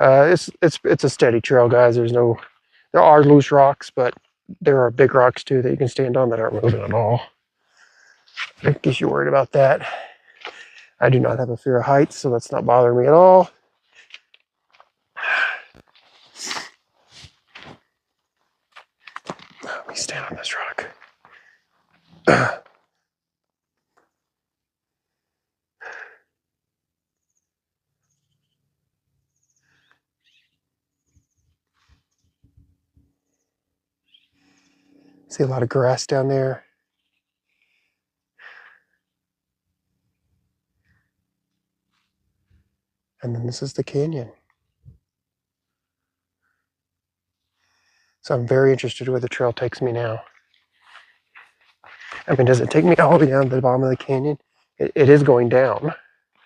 It's a steady trail, guys. There are loose rocks, but there are big rocks too that you can stand on that aren't moving at all. In case you're worried about that. I do not have a fear of heights, so that's not bothering me at all. Let me stand on this rock. See a lot of grass down there. And then this is the canyon. So I'm very interested where the trail takes me now. I mean, does it take me all the way down to the bottom of the canyon? It is going down.